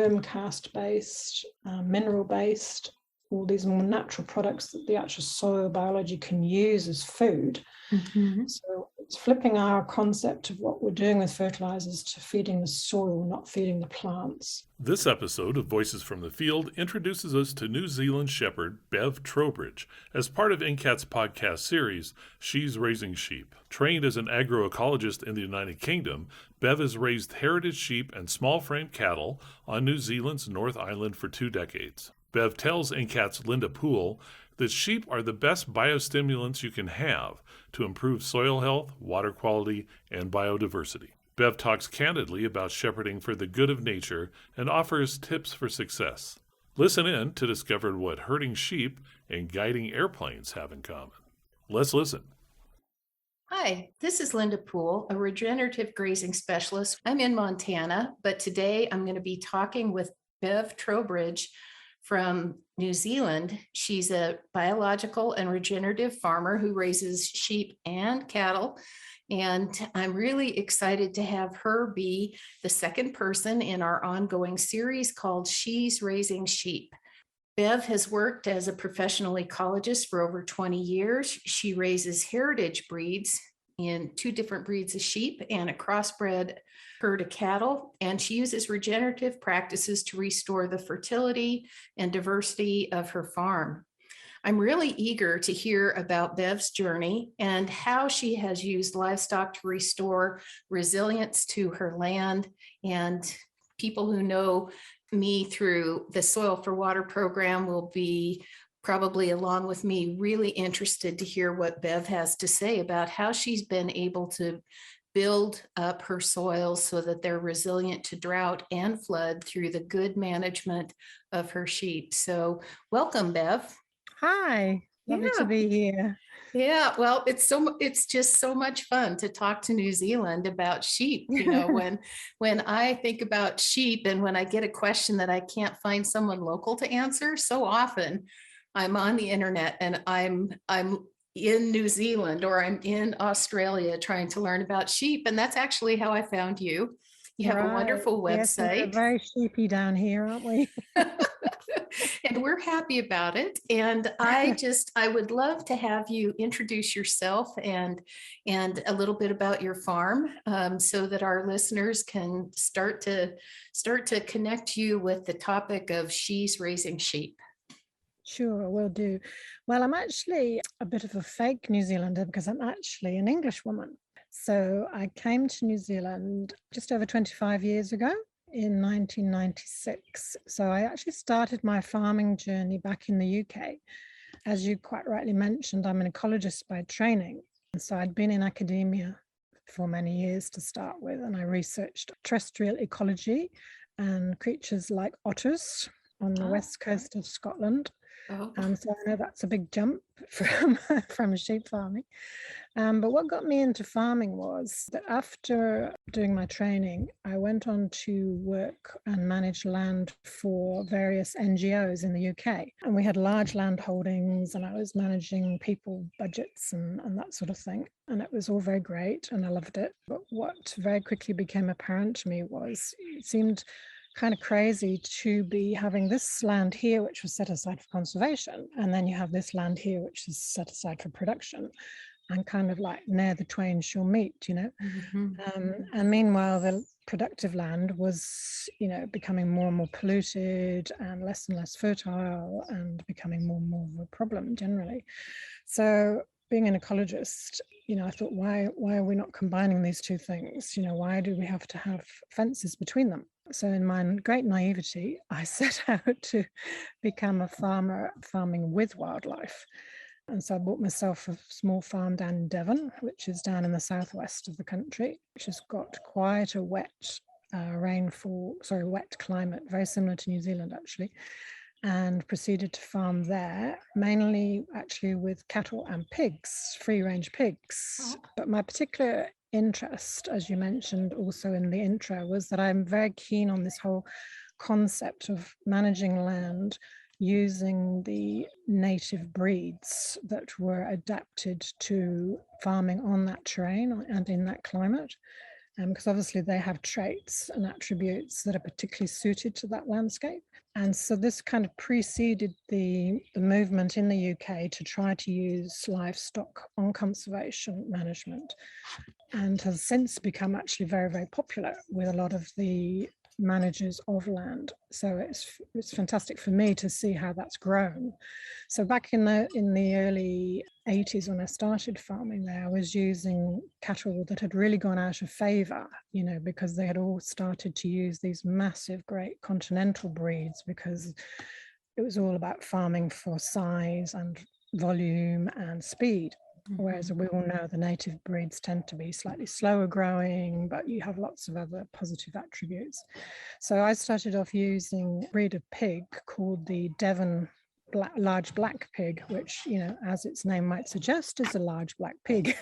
germ cast based, mineral based, all these more natural products that the actual soil biology can use as food. So it's flipping our concept of what we're doing with fertilizers to feeding the soil, not feeding the plants. This episode of Voices from the Field introduces us to New Zealand shepherd Bev Trowbridge as part of NCAT's podcast series, She's Raising Sheep. Trained as an agroecologist in the United Kingdom, Bev has raised heritage sheep and small frame cattle on New Zealand's North Island for 2 decades. Bev tells NCAT's Linda Poole that sheep are the best biostimulants you can have to improve soil health, water quality, and biodiversity. Bev talks candidly about shepherding for the good of nature and offers tips for success. Listen in to discover what herding sheep and guiding airplanes have in common. Let's listen. Hi, this is Linda Poole, a regenerative grazing specialist. I'm in Montana, but today I'm going to be talking with Bev Trowbridge from New Zealand. She's a biological and regenerative farmer who raises sheep and cattle. And I'm really excited to have her be the second person in our ongoing series called She's Raising Sheep. Bev has worked as a professional ecologist for over 20 years. She raises heritage breeds in 2 different breeds of sheep and a crossbred herd of cattle, and she uses regenerative practices to restore the fertility and diversity of her farm. I'm really eager to hear about Bev's journey and how she has used livestock to restore resilience to her land. And people who know me through the Soil for Water program will be probably, along with me, really interested to hear what Bev has to say about how she's been able to build up her soils so that they're resilient to drought and flood through the good management of her sheep. So welcome, Bev. Hi, lovely to be here. Yeah, well, it's just so much fun to talk to New Zealand about sheep. You know, when I think about sheep and when I get a question that I can't find someone local to answer, so often I'm on the internet and I'm in New Zealand or I'm in Australia trying to learn about sheep. And that's actually how I found you. You have a wonderful website. Yes, we're very sheepy down here, aren't we? And we're happy about it. And I would love to have you introduce yourself and a little bit about your farm, so that our listeners can start to connect you with the topic of She's Raising Sheep. Sure, will do. Well, I'm actually a bit of a fake New Zealander because I'm actually an English woman. So I came to New Zealand just over 25 years ago in 1996. So I actually started my farming journey back in the UK. As you quite rightly mentioned, I'm an ecologist by training. And so I'd been in academia for many years to start with, and I researched terrestrial ecology and creatures like otters on the west coast of Scotland. So I know that's a big jump from sheep farming. But what got me into farming was that after doing my training, I went on to work and manage land for various NGOs in the UK. And we had large land holdings and I was managing people budgets and that sort of thing. And it was all very great and I loved it. But what very quickly became apparent to me was it seemed kind of crazy to be having this land here, which was set aside for conservation, and then you have this land here, which is set aside for production, and kind of like ne'er the twain shall meet, you know. And meanwhile, the productive land was, you know, becoming more and more polluted and less fertile and becoming more and more of a problem generally. So being an ecologist, you know, I thought, why are we not combining these two things? You know, why do we have to have fences between them? So in my great naivety, I set out to become a farmer farming with wildlife. And so I bought myself a small farm down in Devon, which is down in the southwest of the country, which has got quite a wet wet climate, very similar to New Zealand actually, and proceeded to farm there, mainly actually with cattle and pigs, free-range pigs. But my particular interest, as you mentioned also in the intro, was that I'm very keen on this whole concept of managing land using the native breeds that were adapted to farming on that terrain and in that climate. because obviously they have traits and attributes that are particularly suited to that landscape. And so this kind of preceded the movement in the UK to try to use livestock on conservation management, and has since become actually very, very popular with a lot of the managers of land. So it's fantastic for me to see how that's grown. So back in the early 80s, when I started farming there, I was using cattle that had really gone out of favor, because they had all started to use these massive, great continental breeds, because it was all about farming for size and volume and speed. Whereas we all know the native breeds tend to be slightly slower growing, but you have lots of other positive attributes. So I started off using a breed of pig called the Devon large black pig, which, as its name might suggest, is a large black pig.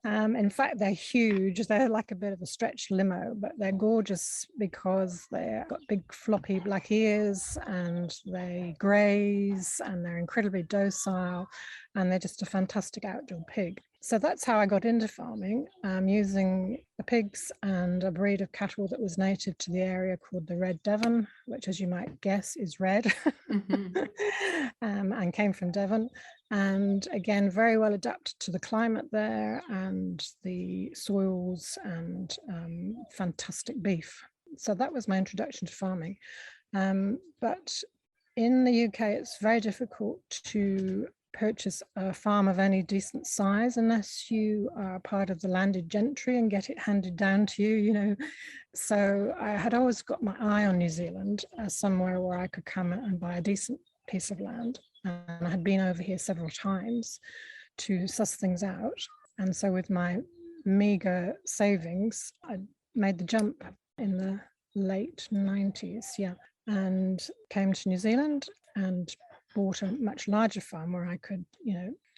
In fact, they're huge. They're like a bit of a stretched limo, but they're gorgeous because they've got big floppy black ears, and they graze, and they're incredibly docile, and they're just a fantastic outdoor pig. So that's how I got into farming, using the pigs and a breed of cattle that was native to the area called the Red Devon, which, as you might guess, is red, and came from Devon. And again, very well adapted to the climate there and the soils, and fantastic beef. So that was my introduction to farming. But in the UK, it's very difficult to purchase a farm of any decent size unless you are part of the landed gentry and get it handed down to you, So I had always got my eye on New Zealand as somewhere where I could come and buy a decent piece of land. And I had been over here several times to suss things out. And so with my meager savings, I made the jump in the late 90s, and came to New Zealand and bought a much larger farm where I could,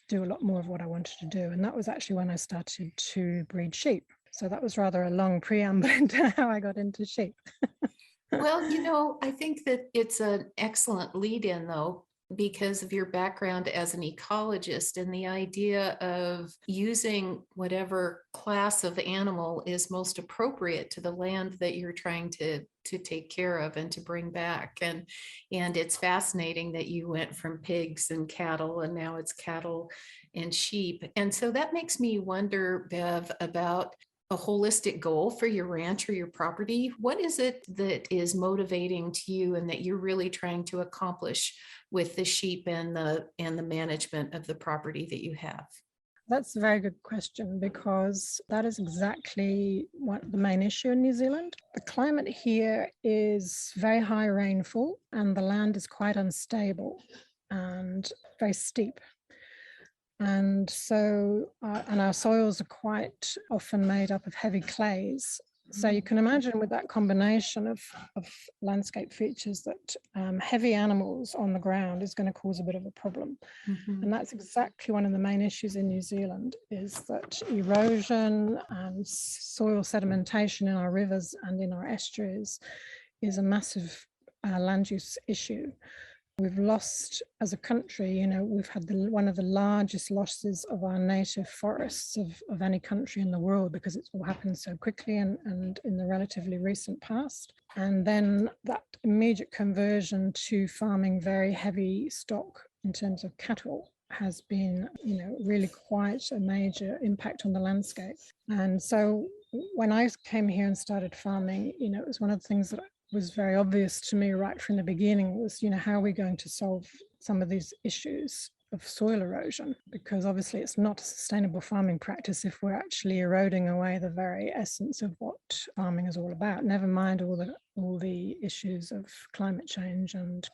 do a lot more of what I wanted to do. And that was actually when I started to breed sheep. So that was rather a long preamble into how I got into sheep. Well, I think that it's an excellent lead in, though, because of your background as an ecologist and the idea of using whatever class of animal is most appropriate to the land that you're trying to take care of and to bring back. And it's fascinating that you went from pigs and cattle, and now it's cattle and sheep. And so that makes me wonder, Bev, about a holistic goal for your ranch or your property. What is it that is motivating to you and that you're really trying to accomplish with the sheep and the management of the property that you have? That's a very good question, because that is exactly what the main issue in New Zealand. The climate here is very high rainfall, and the land is quite unstable and very steep. And so, and our soils are quite often made up of heavy clays. So you can imagine with that combination of landscape features that heavy animals on the ground is going to cause a bit of a problem. And that's exactly one of the main issues in New Zealand, is that erosion and soil sedimentation in our rivers and in our estuaries is a massive land use issue. We've lost, as a country, we've had one of the largest losses of our native forests of any country in the world, because it's all happened so quickly and in the relatively recent past. And then that immediate conversion to farming very heavy stock in terms of cattle has been, really quite a major impact on the landscape. And so when I came here and started farming, it was one of the things that was very obvious to me right from the beginning was, how are we going to solve some of these issues of soil erosion? Because obviously it's not a sustainable farming practice if we're actually eroding away the very essence of what farming is all about, never mind all the issues of climate change and,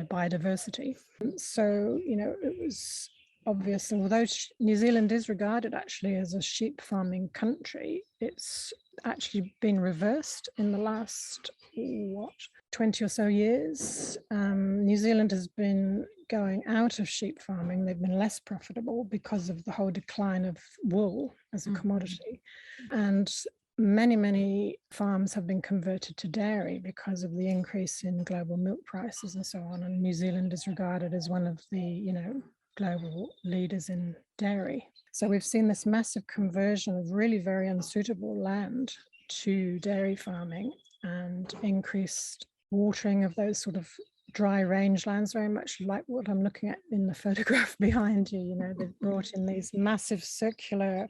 biodiversity. So, it was obvious, although New Zealand is regarded actually as a sheep farming country, it's actually been reversed in the last 20 or so years. New Zealand has been going out of sheep farming. They've been less profitable because of the whole decline of wool as a commodity. And many farms have been converted to dairy because of the increase in global milk prices and so on. And New Zealand is regarded as one of the, global leaders in dairy. So we've seen this massive conversion of really very unsuitable land to dairy farming and increased watering of those sort of dry rangelands, very much like what I'm looking at in the photograph behind you. You know, they've brought in these massive circular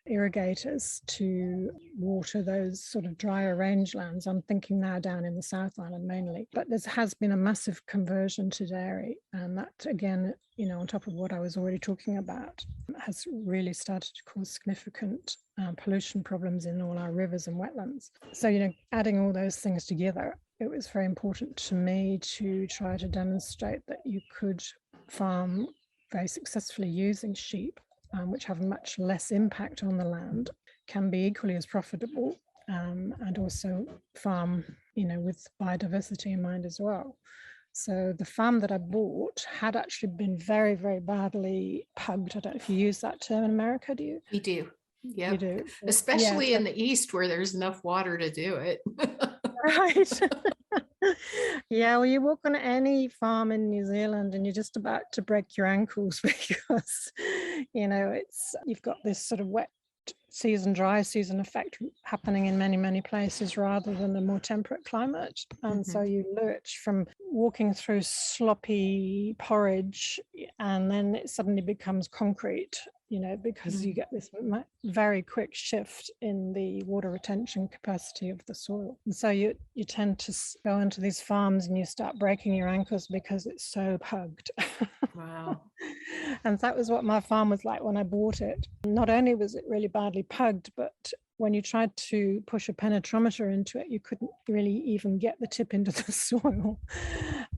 irrigators to water those sort of drier rangelands. I'm thinking now down in the South Island mainly, but there has been a massive conversion to dairy, and that again, you know, on top of what I was already talking about, has really started to cause significant pollution problems in all our rivers and wetlands. So, you know, adding all those things together, it was very important to me to try to demonstrate that you could farm very successfully using sheep, which have much less impact on the land, can be equally as profitable, and also farm, you know, with biodiversity in mind as well. So the farm that I bought had actually been very, very badly pugged. I don't know if you use that term in America, do you? We do. Yeah. You do. Especially Yeah, in the East where there's enough water to do it. right. Yeah, well, you walk on any farm in New Zealand and you're just about to break your ankles because, you know, you've got this sort of wet season, dry season effect happening in many, many places rather than a more temperate climate. And so you lurch from walking through sloppy porridge and then it suddenly becomes concrete, you know, because you get this very quick shift in the water retention capacity of the soil. And so you tend to go into these farms and you start breaking your ankles because it's so pugged. Wow. And that was what my farm was like when I bought it. Not only was it really badly pugged, but when you tried to push a penetrometer into it, you couldn't really even get the tip into the soil.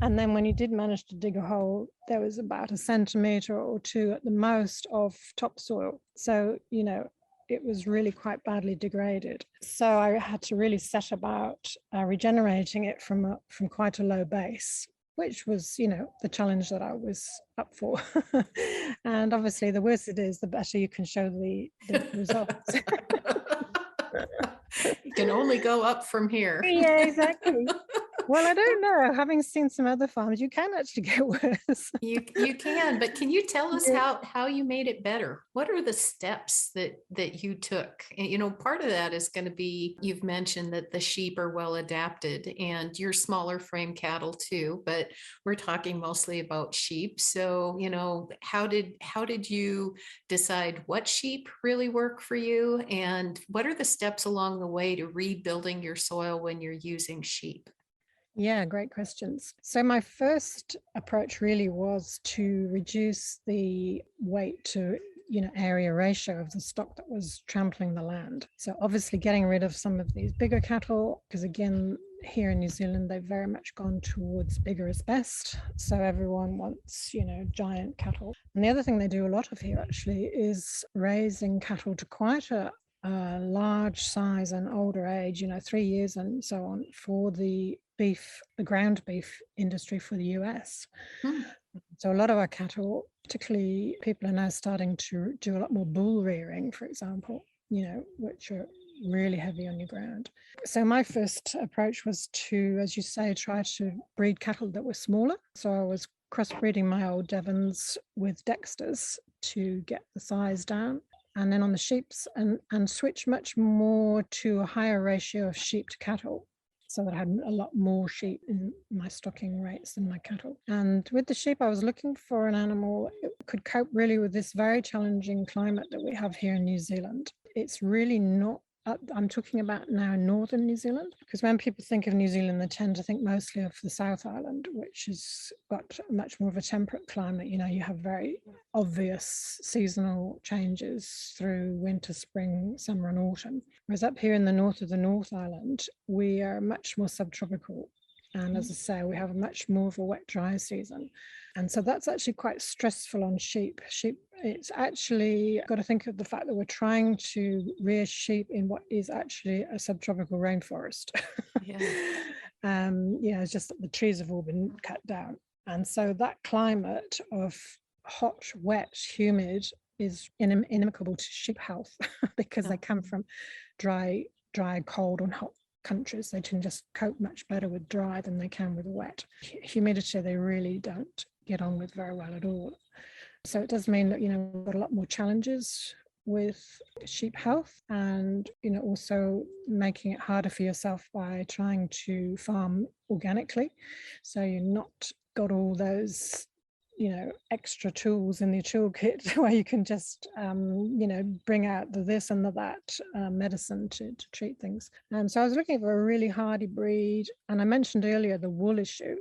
And then when you did manage to dig a hole, there was about 1 centimeter or 2 at the most of topsoil. So, you know, it was really quite badly degraded. So I had to really set about regenerating it from quite a low base, which was, you know, the challenge that I was up for. And obviously, the worse it is, the better you can show the results. You can only go up from here. Yeah, exactly. Well, I don't know. Having seen some other farms, you can actually get worse. You can, but can you tell us how you made it better? What are the steps that you took? And, you know, part of that is going to be, you've mentioned that the sheep are well adapted and you're smaller frame cattle too, but we're talking mostly about sheep. So, you know, how did you decide what sheep really work for you? And what are the steps along the way to rebuilding your soil when you're using sheep? Yeah, great questions. So my first approach really was to reduce the weight to, you know, area ratio of the stock that was trampling the land. So obviously getting rid of some of these bigger cattle, because again, here in New Zealand, they've very much gone towards bigger is best. So everyone wants, you know, giant cattle. And the other thing they do a lot of here actually is raising cattle to quite a large size and older age, you know, 3 years and so on, for the ground beef industry for the US. So a lot of our cattle, particularly people are now starting to do a lot more bull rearing, for example, you know, which are really heavy on your ground. So my first approach was to, as you say, try to breed cattle that were smaller. So I was crossbreeding my old Devons with Dexters to get the size down. And then on the sheeps and switch much more to a higher ratio of sheep to cattle, so that I had a lot more sheep in my stocking rates than my cattle. And with the sheep, I was looking for an animal that could cope really with this very challenging climate that we have here in New Zealand. It's really not, I'm talking about now northern New Zealand, because when people think of New Zealand, they tend to think mostly of the South Island, which has got much more of a temperate climate. You know, you have very obvious seasonal changes through winter, spring, summer and autumn. Whereas up here in the north of the North Island, we are much more subtropical. And as I say, we have much more of a wet, dry season. And so that's actually quite stressful on sheep. It's actually got to think of the fact that we're trying to rear sheep in what is actually a subtropical rainforest. Yeah. It's just that the trees have all been cut down. And so that climate of hot, wet, humid is inimical to sheep health because they come from dry, cold and hot countries. They can just cope much better with dry than they can with wet. Humidity, they really don't get on with very well at all. So it does mean that, we've got a lot more challenges with sheep health, and also making it harder for yourself by trying to farm organically. So you're not got all those extra tools in the toolkit where you can just bring out the this and the that medicine to treat things. So I was looking for a really hardy breed, and I mentioned earlier the wool issue.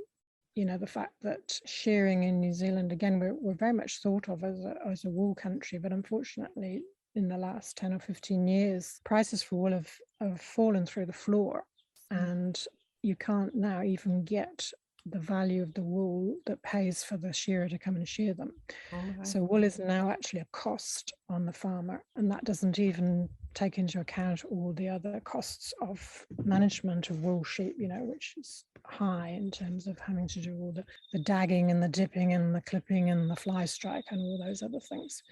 The fact that shearing in New Zealand, again, we're very much thought of as a wool country, but unfortunately in the last 10 or 15 years, prices for wool have fallen through the floor, and you can't now even get the value of the wool that pays for the shearer to come and shear them. So wool is now actually a cost on the farmer, and that doesn't even take into account all the other costs of management of wool sheep, which is high in terms of having to do all the dagging and the dipping and the clipping and the fly strike and all those other things.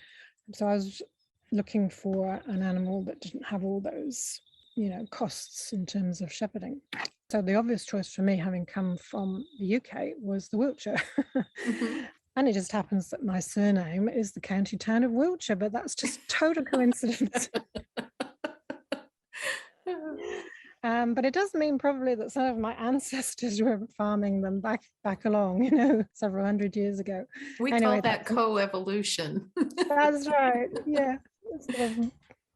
So I was looking for an animal that didn't have all those costs in terms of shepherding. So the obvious choice for me, having come from the UK, was the Wiltshire. And it just happens that my surname is the county town of Wiltshire, but that's just total coincidence. But it does mean probably that some of my ancestors were farming them back along, several hundred years ago. We call that coevolution. That's right. Yeah. Sort of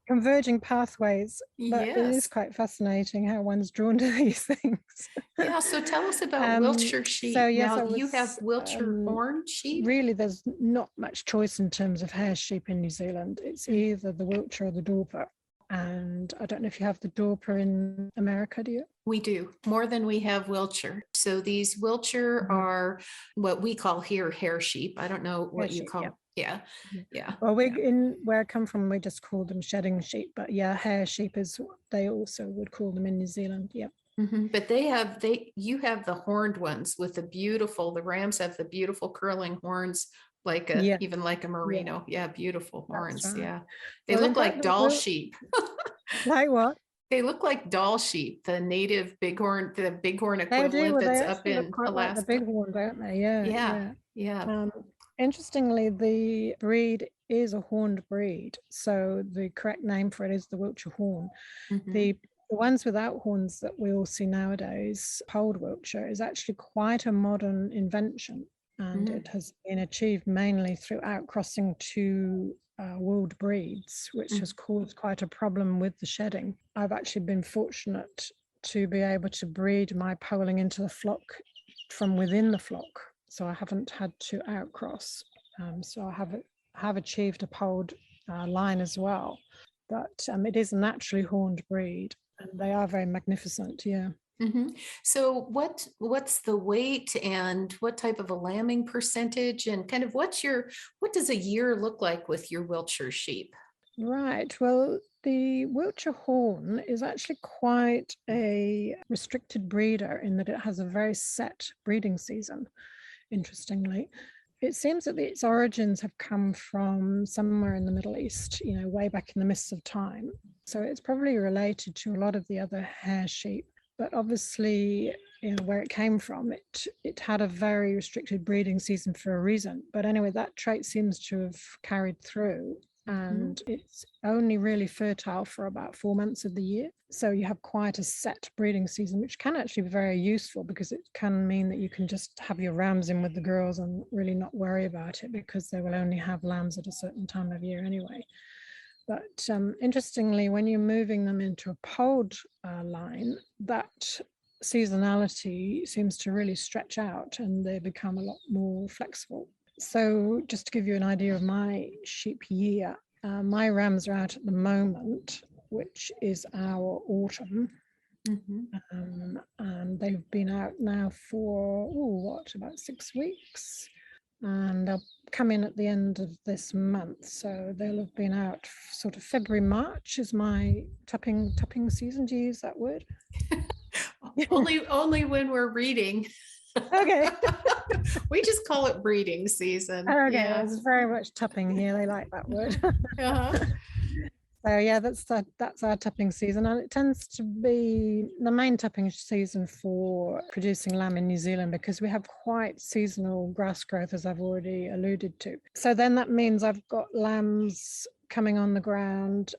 converging pathways, but yes. It is quite fascinating how one's drawn to these things. Yeah, so tell us about Wiltshire sheep. So yes, now you have Wiltshire horn sheep? Really, there's not much choice in terms of hair sheep in New Zealand. It's either the Wiltshire or the Dorper. And I don't know if you have the Dorper in America, do you? We do, more than we have Wiltshire. So these Wiltshire are what we call here hair sheep. I don't know what you call. Yeah. Well, where I come from, we just call them shedding sheep, but hair sheep is what they also would call them in New Zealand. Yep. But you have the horned ones with the rams have the beautiful curling horns, even like a merino. Yeah, beautiful horns. Right. Yeah, they look like doll sheep. Like what? They look like doll sheep, the native bighorn, the bighorn equivalent that's up in Alaska. Like the bighorn, don't they? Yeah. Interestingly, the breed is a horned breed, so the correct name for it is the Wiltshire Horn. The ones without horns that we all see nowadays, polled Wiltshire, is actually quite a modern invention, and it has been achieved mainly through outcrossing two wooled breeds, which has caused quite a problem with the shedding. I've actually been fortunate to be able to breed my polling into the flock from within the flock, so I haven't had to outcross. So I have achieved a polled line as well, but it is a naturally horned breed, and they are very magnificent. Yeah. So what's the weight and what type of a lambing percentage, and kind of what does a year look like with your Wiltshire sheep? Right. Well, the Wiltshire Horn is actually quite a restricted breeder in that it has a very set breeding season, interestingly. It seems that its origins have come from somewhere in the Middle East, way back in the mists of time. So it's probably related to a lot of the other hair sheep. But obviously, where it came from, it had a very restricted breeding season for a reason. But anyway, that trait seems to have carried through, and it's only really fertile for about 4 months of the year. So you have quite a set breeding season, which can actually be very useful because it can mean that you can just have your rams in with the girls and really not worry about it, because they will only have lambs at a certain time of year anyway. But interestingly, when you're moving them into a polled line, that seasonality seems to really stretch out and they become a lot more flexible. So just to give you an idea of my sheep year, my rams are out at the moment, which is our autumn. And they've been out now for, about 6 weeks. And they'll come in at the end of this month. So they'll have been out sort of February, March is my tupping season. Do you use that word? Only when we're reading. Okay. We just call it breeding season. Okay, It's very much tupping here. They like that word. So yeah, that's our tapping season, and it tends to be the main tapping season for producing lamb in New Zealand because we have quite seasonal grass growth, as I've already alluded to. So then that means I've got lambs coming on the ground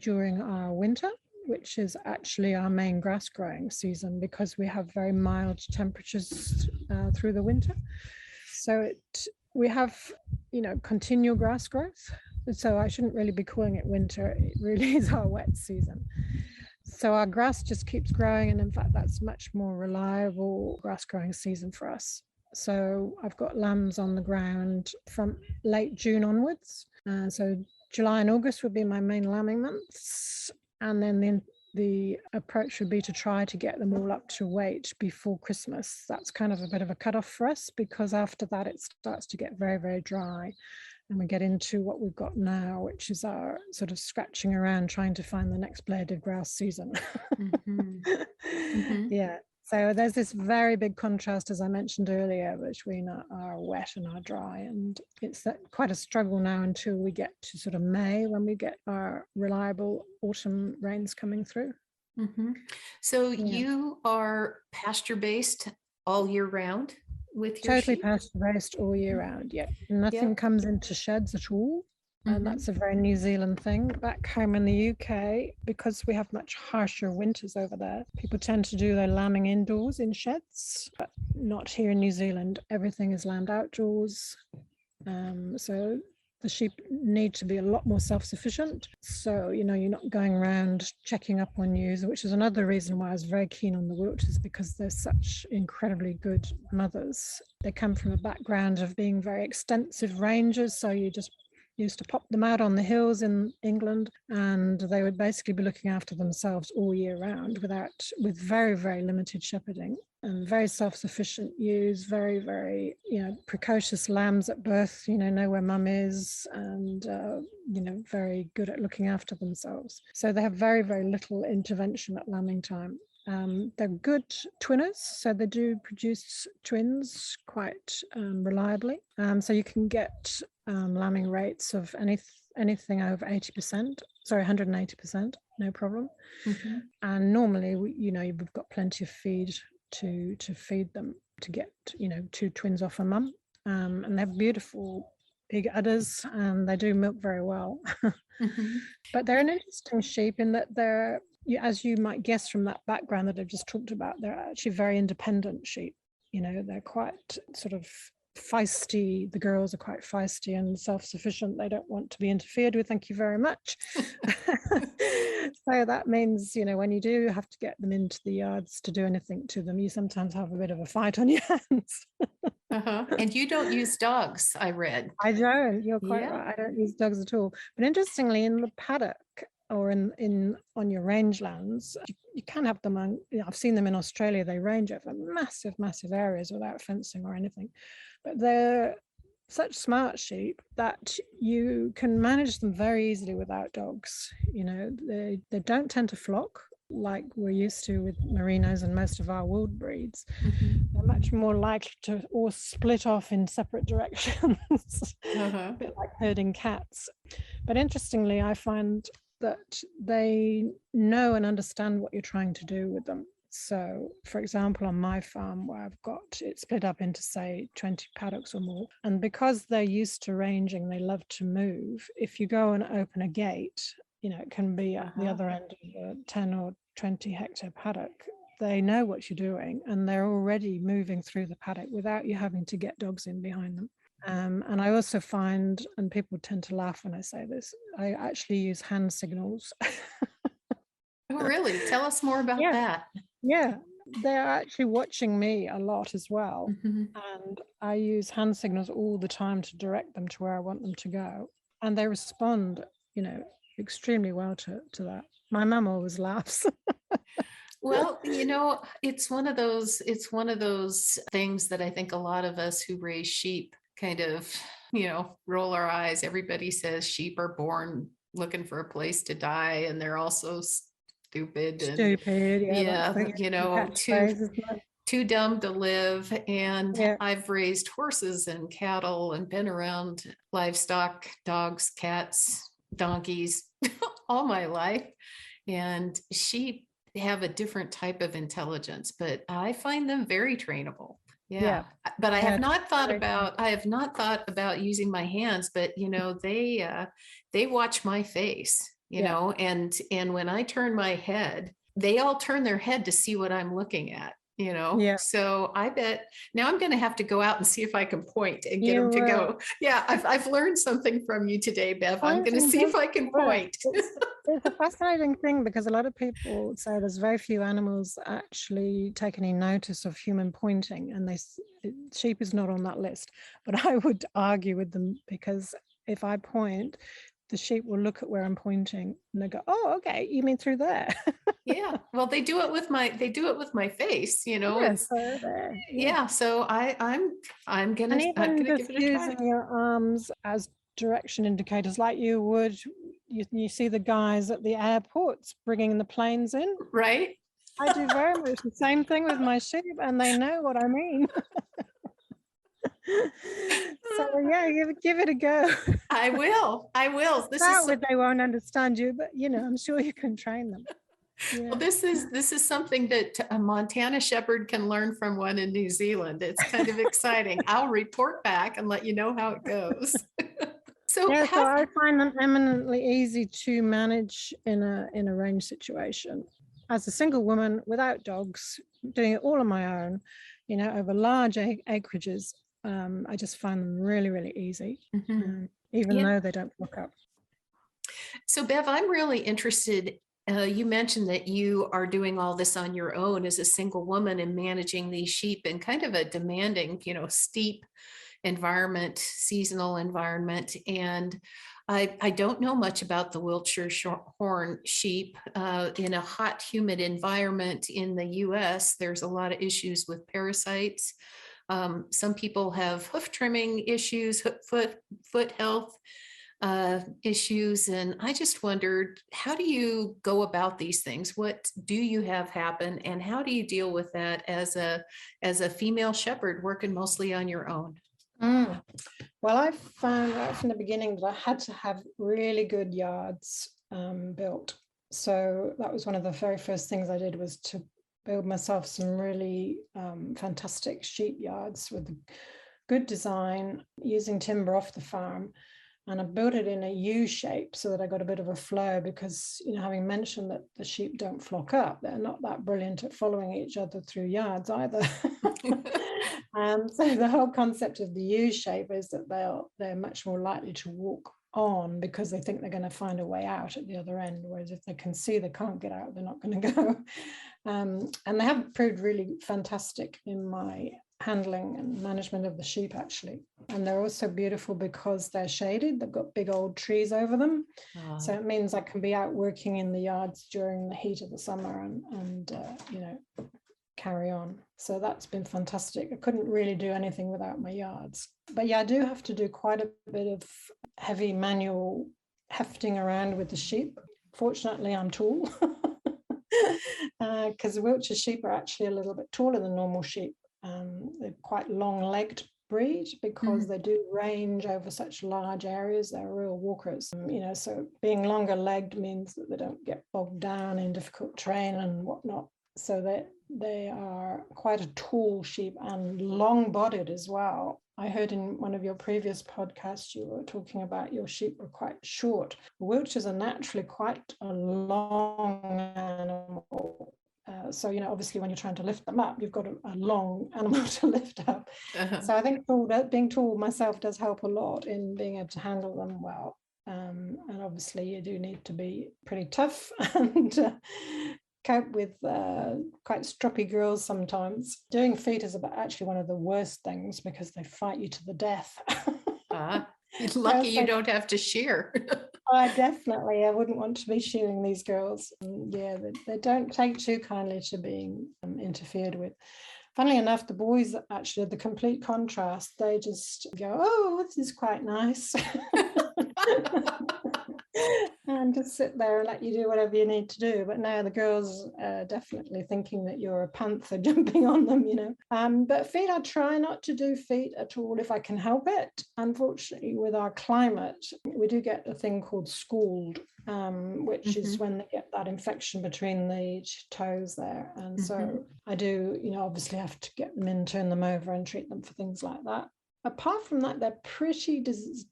during our winter, which is actually our main grass growing season because we have very mild temperatures through the winter. So we have, continual grass growth. So I shouldn't really be calling it winter. It really is our wet season. So our grass just keeps growing. And in fact, that's much more reliable grass growing season for us. So I've got lambs on the ground from late June onwards. So July and August would be my main lambing months. And then the approach would be to try to get them all up to weight before Christmas. That's kind of a bit of a cutoff for us because after that it starts to get very, very dry. And we get into what we've got now, which is our sort of scratching around trying to find the next bladed grouse season. Yeah. So there's this very big contrast, as I mentioned earlier, between our wet and our dry. And it's quite a struggle now until we get to sort of May when we get our reliable autumn rains coming through. So you are pasture-based all year round? With your totally sheep? pasture-based all year round. Yeah, nothing comes into sheds at all, and that's a very New Zealand thing. Back home in the UK, because we have much harsher winters over there, people tend to do their lambing indoors in sheds, but not here in New Zealand. Everything is lambed outdoors. So the sheep need to be a lot more self-sufficient. So, you're not going around checking up on ewes, which is another reason why I was very keen on the Wiltshires, because they're such incredibly good mothers. They come from a background of being very extensive ranges. So you just used to pop them out on the hills in England, and they would basically be looking after themselves all year round with very, very limited shepherding. And very self-sufficient ewes, very, very, precocious lambs at birth, know where mum is, and, very good at looking after themselves. So they have very, very little intervention at lambing time. They're good twinners, so they do produce twins quite reliably. So you can get lambing rates of anything over 180%, no problem. And normally, we've got plenty of feed to feed them to get 2 twins off a mum, and they have beautiful big udders and they do milk very well. But they're an interesting sheep in that they're, as you might guess from that background that I've just talked about, they're actually very independent sheep. They're quite sort of feisty. The girls are quite feisty and self-sufficient. They don't want to be interfered with, thank you very much. So that means, when you do have to get them into the yards to do anything to them, you sometimes have a bit of a fight on your hands. And you don't use dogs, I read. I don't. You're quite right. I don't use dogs at all. But interestingly, in the paddock or on your rangelands, you can have them on. I've seen them in Australia. They range over massive, massive areas without fencing or anything. But they're such smart sheep that you can manage them very easily without dogs. They don't tend to flock like we're used to with merinos and most of our wool breeds. They're much more likely to all split off in separate directions, a bit like herding cats. But interestingly, I find that they know and understand what you're trying to do with them. So, for example, on my farm where I've got it split up into, say, 20 paddocks or more, and because they're used to ranging, they love to move. If you go and open a gate, it can be at the other end of a 10 or 20 hectare paddock. They know what you're doing and they're already moving through the paddock without you having to get dogs in behind them. And I also find, and people tend to laugh when I say this, I actually use hand signals. Oh, really? Tell us more about that. Yeah, they're actually watching me a lot as well. And I use hand signals all the time to direct them to where I want them to go. And they respond, extremely well to that. My mum always laughs. Well, it's one of those things that I think a lot of us who raise sheep kind of, roll our eyes. Everybody says sheep are born looking for a place to die, and they're also stupid. Too dumb to live. And I've raised horses and cattle and been around livestock, dogs, cats, donkeys all my life, and sheep have a different type of intelligence, but I find them very trainable. Yeah. But I have not thought about using my hands, but they watch my face, and when I turn my head, they all turn their head to see what I'm looking at. So I bet now I'm going to have to go out and see if I can point and get them to go. Yeah, I've learned something from you today, Bev. I'm going to see if I can point. It's a fascinating thing because a lot of people say there's very few animals actually take any notice of human pointing, and sheep is not on that list. But I would argue with them, because if I point, the sheep will look at where I'm pointing and they go, "Oh, okay, you mean through there?" Yeah, well, they do it with my face, Yeah, so I'm gonna give it a try. Using your arms as direction indicators, like you would, you see the guys at the airports bringing the planes in, right? I do very much the same thing with my sheep, and they know what I mean. So yeah, give it a go. I will. They won't understand you, but I'm sure you can train them. Yeah. Well, this is something that a Montana shepherd can learn from one in New Zealand. It's kind of exciting. I'll report back and let you know how it goes. So I find them eminently easy to manage in a range situation. As a single woman without dogs, doing it all on my own, over large acreages, I just find them really, really easy, even though they don't look up. So Bev, I'm really interested. You mentioned that you are doing all this on your own as a single woman and managing these sheep in kind of a demanding, steep environment, seasonal environment. And I don't know much about the Wiltshire Horn sheep. In a hot, humid environment in the US, there's a lot of issues with parasites. Some people have hoof trimming issues, foot health issues. And I just wondered, how do you go about these things? What do you have happen? And how do you deal with that as a female shepherd working mostly on your own? Well, I found right from the beginning that I had to have really good yards built. So that was one of the very first things I did, was to build myself some really fantastic sheep yards with good design, using timber off the farm. And I built it in a U shape so that I got a bit of a flow, because, having mentioned that the sheep don't flock up, they're not that brilliant at following each other through yards either. So the whole concept of the U shape is that they're much more likely to walk on because they think they're going to find a way out at the other end, whereas if they can see they can't get out, they're not going to go. And they have proved really fantastic in my handling and management of the sheep, actually. And they're also beautiful because they're shaded. They've got big old trees over them. So it means I can be out working in the yards during the heat of the summer and carry on. So that's been fantastic. I couldn't really do anything without my yards. But yeah, I do have to do quite a bit of heavy manual hefting around with the sheep. Fortunately, I'm tall, because the Wiltshire sheep are actually a little bit taller than normal sheep. They're quite long-legged breed because they do range over such large areas. They're real walkers, so being longer-legged means that they don't get bogged down in difficult terrain and whatnot. So they are quite a tall sheep and long-bodied as well. I heard in one of your previous podcasts you were talking about your sheep were quite short. Wiltshires are naturally quite a long animal. So, obviously when you're trying to lift them up, you've got a long animal to lift up. So I think being tall myself does help a lot in being able to handle them well. And obviously you do need to be pretty tough and cope with quite stroppy girls sometimes. Doing feet is actually one of the worst things because they fight you to the death. You're lucky you don't have to shear. I wouldn't want to be shearing these girls. They don't take too kindly to being interfered with. Funnily enough, the boys actually are the complete contrast. They just go, "Oh, this is quite nice." and just sit there and let you do whatever you need to do. But now the girls are definitely thinking that you're a panther jumping on them, But feed, I try not to do feed at all if I can help it. Unfortunately, with our climate, we do get a thing called scald, which is when they get that infection between the toes there. And so I do, obviously have to get them in, turn them over and treat them for things like that. Apart from that, they're pretty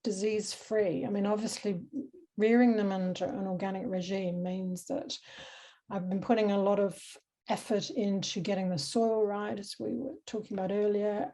disease-free. I mean, obviously, rearing them under an organic regime means that I've been putting a lot of effort into getting the soil right, as we were talking about earlier,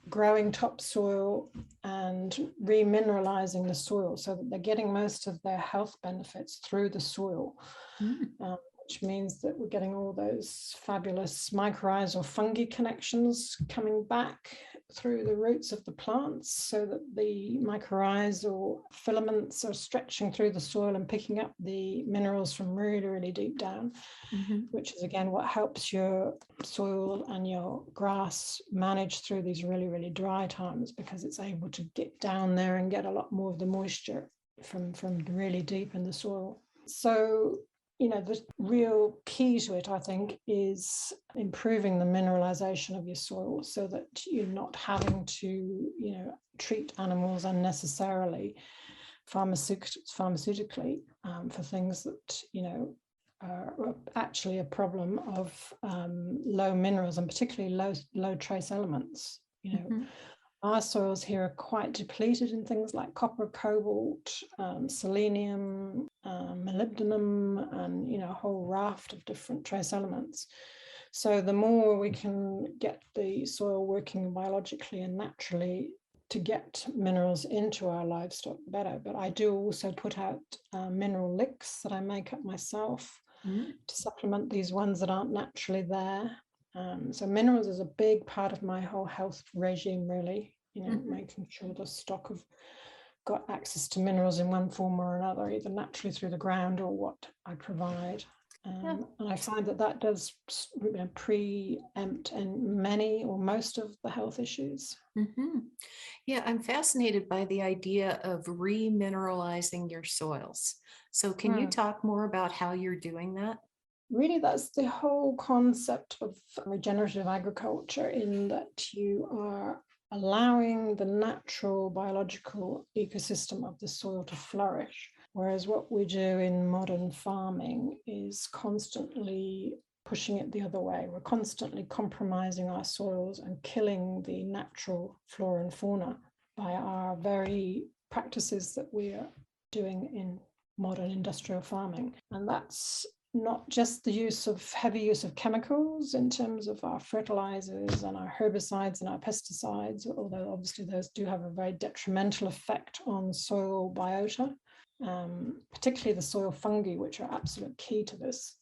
growing topsoil and re-mineralizing the soil so that they're getting most of their health benefits through the soil, which means that we're getting all those fabulous mycorrhizal fungi connections coming back through the roots of the plants so that the mycorrhizal filaments are stretching through the soil and picking up the minerals from really, really deep down, which is again what helps your soil and your grass manage through these really, really dry times, because it's able to get down there and get a lot more of the moisture from really deep in the soil. So the real key to it, I think, is improving the mineralization of your soil so that you're not having to, treat animals unnecessarily pharmaceutically for things that, are actually a problem of low minerals and particularly low trace elements. Our soils here are quite depleted in things like copper, cobalt, selenium, molybdenum, and a whole raft of different trace elements. So the more we can get the soil working biologically and naturally to get minerals into our livestock, better. But I do also put out mineral licks that I make up myself to supplement these ones that aren't naturally there. So minerals is a big part of my whole health regime, really, making sure the stock have got access to minerals in one form or another, either naturally through the ground or what I provide. And I find that does preempt in many or most of the health issues. Yeah, I'm fascinated by the idea of re-mineralizing your soils. So can you talk more about how you're doing that? Really, that's the whole concept of regenerative agriculture, in that you are allowing the natural biological ecosystem of the soil to flourish. Whereas what we do in modern farming is constantly pushing it the other way. We're constantly compromising our soils and killing the natural flora and fauna by our very practices that we are doing in modern industrial farming. And that's not just the heavy use of chemicals in terms of our fertilizers and our herbicides and our pesticides, although obviously those do have a very detrimental effect on soil biota, particularly the soil fungi, which are absolute key to this,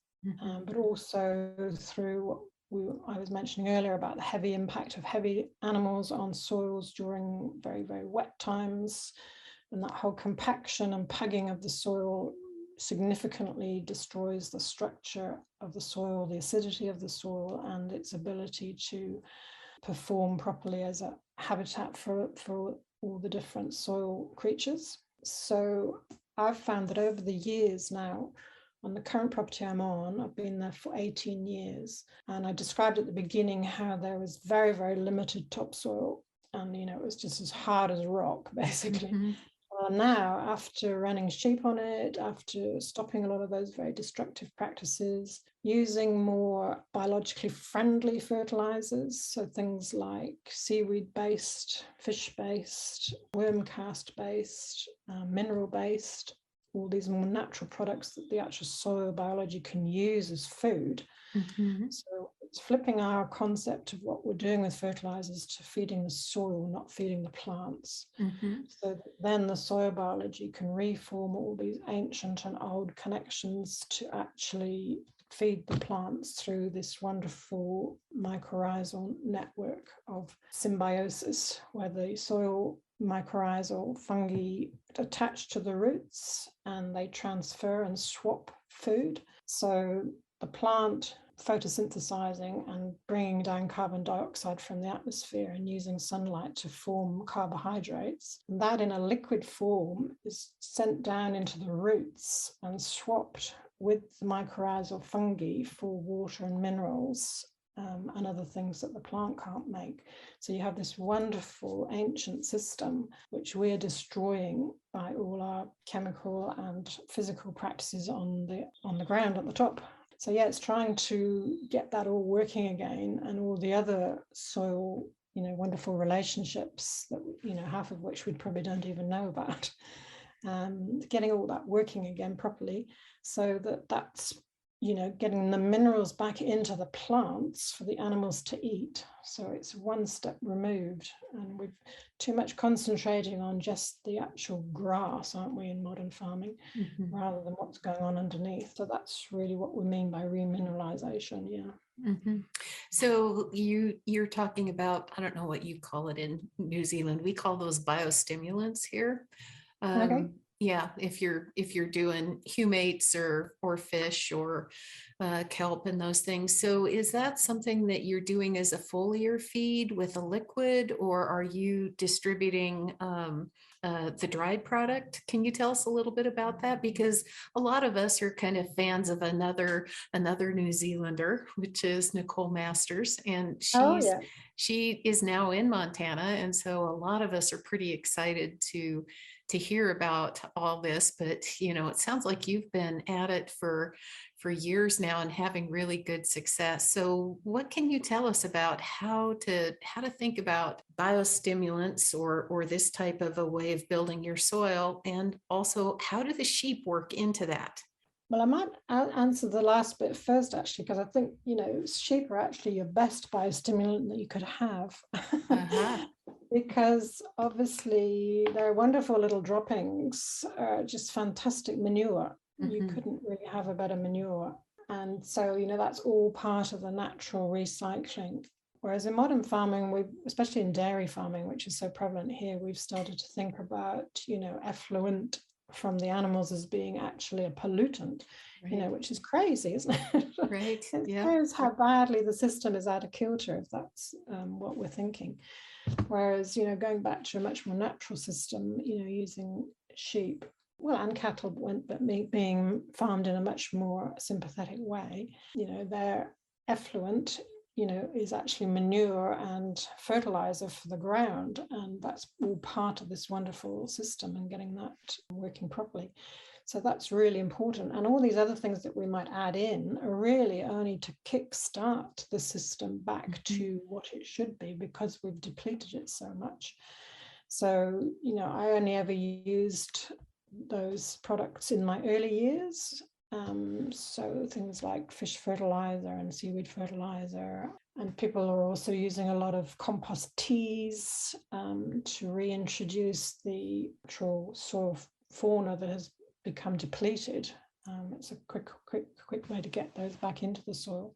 but also through what I was mentioning earlier about the heavy impact of heavy animals on soils during very, very wet times, and that whole compaction and pugging of the soil significantly destroys the structure of the soil, the acidity of the soil, and its ability to perform properly as a habitat for all the different soil creatures. So I've found that over the years now, on the current property I'm on, I've been there for 18 years, and I described at the beginning how there was very, very limited topsoil, and it was just as hard as rock, basically. Well, now, after running sheep on it, after stopping a lot of those very destructive practices, using more biologically friendly fertilizers, so things like seaweed-based, fish-based, worm cast-based, mineral-based, all these more natural products that the actual soil biology can use as food. So it's flipping our concept of what we're doing with fertilizers to feeding the soil, not feeding the plants. So that then the soil biology can reform all these ancient and old connections to actually feed the plants through this wonderful mycorrhizal network of symbiosis, where the soil mycorrhizal fungi attach to the roots and they transfer and swap food. So the plant photosynthesizing and bringing down carbon dioxide from the atmosphere and using sunlight to form carbohydrates. And that in a liquid form is sent down into the roots and swapped with the mycorrhizal fungi for water and minerals and other things that the plant can't make. So you have this wonderful ancient system which we're destroying by all our chemical and physical practices on the ground at the top. So yeah, it's trying to get that all working again, and all the other soil, wonderful relationships that, half of which we probably don't even know about. Getting all that working again properly, so that's getting the minerals back into the plants for the animals to eat. So it's one step removed, and we've too much concentrating on just the actual grass, aren't we, in modern farming, rather than what's going on underneath. So that's really what we mean by re-mineralization. Yeah. So you're talking about, I don't know what you call it in New Zealand. We call those biostimulants here. Okay. Yeah, if you're doing humates or fish or kelp and those things. So is that something that you're doing as a foliar feed with a liquid, or are you distributing the dried product? Can you tell us a little bit about that? Because a lot of us are kind of fans of another New Zealander, which is Nicole Masters, and she is now in Montana, and so a lot of us are pretty excited to hear about all this. But it sounds like you've been at it for years now and having really good success. So what can you tell us about how to think about biostimulants or this type of a way of building your soil, and also how do the sheep work into that? Well, I might answer the last bit first, actually, because I think, sheep are actually your best biostimulant that you could have. Because obviously they're wonderful little droppings, just fantastic manure. You couldn't really have a better manure. And so, that's all part of the natural recycling. Whereas in modern farming, especially in dairy farming, which is so prevalent here, we've started to think about, effluent from the animals as being actually a pollutant, which is crazy, isn't it? Right. It shows how badly the system is out of kilter, if that's what we're thinking. Whereas, going back to a much more natural system, using sheep, and cattle, but being farmed in a much more sympathetic way, their effluent, is actually manure and fertilizer for the ground. And that's all part of this wonderful system and getting that working properly. So that's really important. And all these other things that we might add in are really only to kickstart the system back to what it should be, because we've depleted it so much. So, I only ever used those products in my early years. So things like fish fertilizer and seaweed fertilizer. And people are also using a lot of compost teas to reintroduce the actual soil fauna that has become depleted. It's a quick way to get those back into the soil.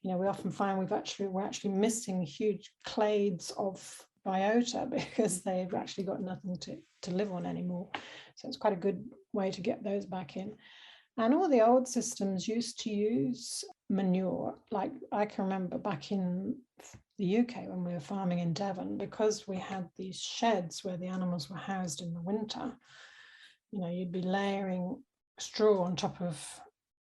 We often find we're actually missing huge clades of biota because they've actually got nothing to live on anymore. So it's quite a good way to get those back in. And all the old systems used to use manure. Like I can remember back in the UK when we were farming in Devon, because we had these sheds where the animals were housed in the winter, you'd be layering straw on top of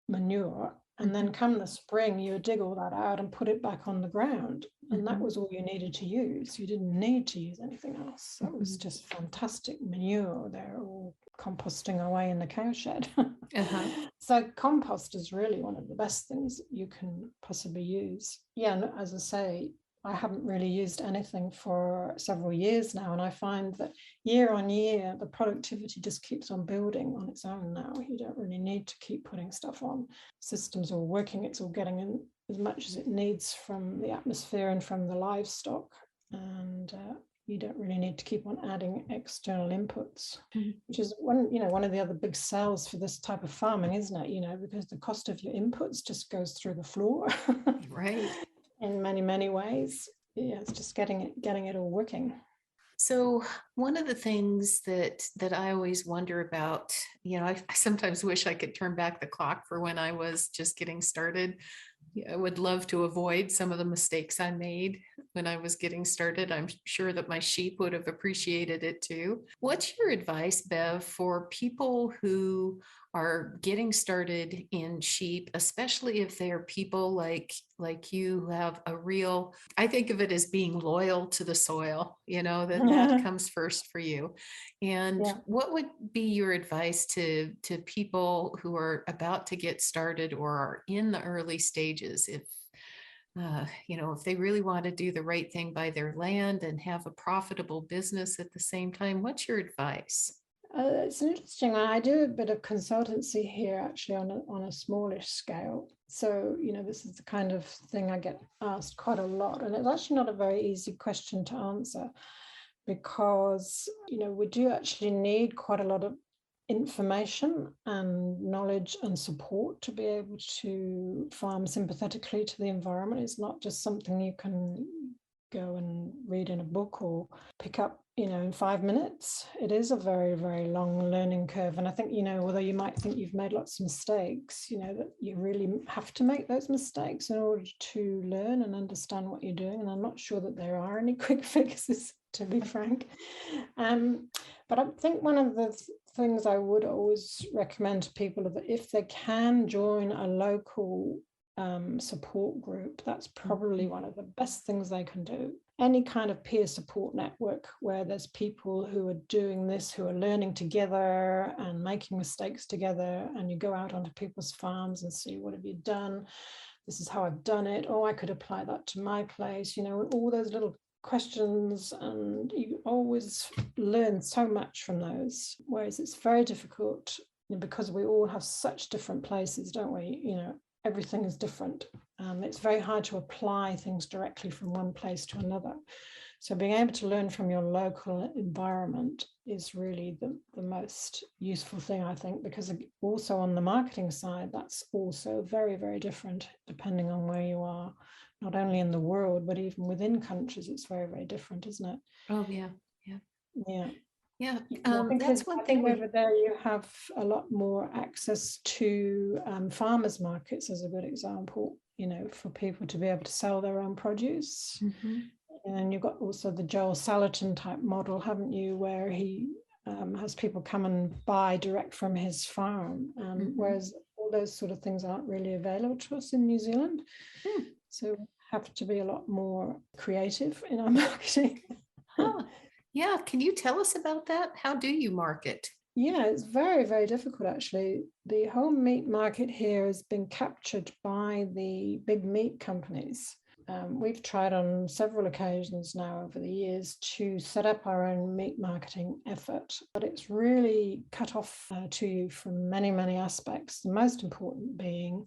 manure, and then come the spring, you would dig all that out and put it back on the ground. And that was all you needed to use. You didn't need to use anything else. So it was just fantastic manure. They're all composting away in the cowshed. So compost is really one of the best things you can possibly use. Yeah, and as I say, I haven't really used anything for several years now, and I find that year on year the productivity just keeps on building on its own now. You don't really need to keep putting stuff on. Systems are working, it's all getting in as much as it needs from the atmosphere and from the livestock, and you don't really need to keep on adding external inputs, which is one of the other big sells for this type of farming, isn't it? Because the cost of your inputs just goes through the floor. Right. In many ways. Yeah, it's just getting it all working. So one of the things that I always wonder about, I sometimes wish I could turn back the clock for when I was just getting started. I would love to avoid some of the mistakes I made when I was getting started. I'm sure that my sheep would have appreciated it too. What's your advice, Bev, for people who are getting started in sheep, especially if they are people like you who have a real, I think of it as being loyal to the soil, that comes first for you. And what would be your advice to people who are about to get started or are in the early stages, if if they really want to do the right thing by their land and have a profitable business at the same time? What's your advice? It's interesting. I do a bit of consultancy here, actually, on a smallish scale. So, this is the kind of thing I get asked quite a lot. And it's actually not a very easy question to answer because, we do actually need quite a lot of information and knowledge and support to be able to farm sympathetically to the environment. It's not just something you can go and read in a book or pick up in 5 minutes. It is a very, very long learning curve. And I think, although you might think you've made lots of mistakes, that you really have to make those mistakes in order to learn and understand what you're doing. And I'm not sure that there are any quick fixes, to be frank. But I think one of the things I would always recommend to people is that if they can join a local support group, that's probably one of the best things they can do. Any kind of peer support network where there's people who are doing this, who are learning together and making mistakes together, and you go out onto people's farms and see, what have you done? This is how I've done it. Oh, I could apply that to my place, and all those little questions, and you always learn so much from those. Whereas it's very difficult because we all have such different places, don't we? Everything is different. It's very hard to apply things directly from one place to another. So being able to learn from your local environment is really the most useful thing, I think, because also on the marketing side, that's also very, very different depending on where you are, not only in the world, but even within countries, it's very, very different, isn't it? Oh, yeah. Yeah. Yeah, that's one thing. Over there, you have a lot more access to farmers markets, as a good example, for people to be able to sell their own produce. Mm-hmm. And you've got also the Joel Salatin type model, haven't you, where he has people come and buy direct from his farm, whereas all those sort of things aren't really available to us in New Zealand. So we have to be a lot more creative in our marketing. Yeah, can you tell us about that? How do you market? Yeah, it's very, very difficult, actually. The whole meat market here has been captured by the big meat companies. We've tried on several occasions now over the years to set up our own meat marketing effort, but it's really cut off to you from many, many aspects, the most important being